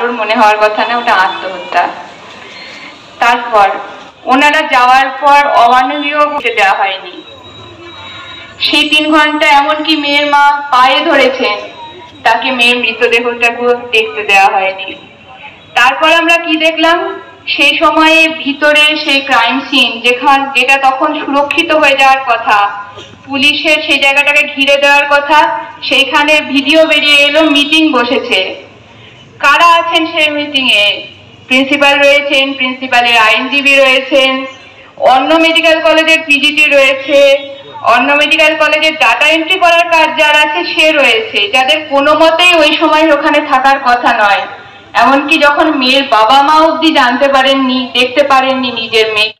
কারোর মনে হওয়ার কথা না, ওটা আত্মহত্যা। তারপর ওনারা যাওয়ার পর অমানবীয় করতে দেওয়া হয়নি। সেই 3 ঘন্টা এমনকি মেয়ের মা পায়ে ধরেছেন, তাকে মেয়ের মৃতদেহটাকে দেখতে দেওয়া হয়নি। তারপর আমরা কি দেখলাম, সেই সময়ে ভিতরে সেই ক্রাইম সিন যেটা তখন সুরক্ষিত হয়ে যাওয়ার কথা, পুলিশের সেই জায়গাটাকে ঘিরে দেওয়ার কথা, সেইখানে ভিডিও বেরিয়ে এলো মিটিং বসেছে। কারা আছেন সেই মিটিং এ? প্রিন্সিপাল রয়েছেন, প্রিন্সিপালের আইনজীবী রয়েছেন, অন্য মেডিকেল কলেজের পিজিটি রয়েছে, অন্য মেডিকেল কলেজের ডাটা এন্ট্রি করার কাজ যারা আছে সে রয়েছে, যাদের কোনো মতেই ওই সময় ওখানে থাকার কথা নয়। এমনকি যখন মেয়ের বাবা মা অব্দি জানতে পারেননি, দেখতে পারেননি নিজের মেয়ে।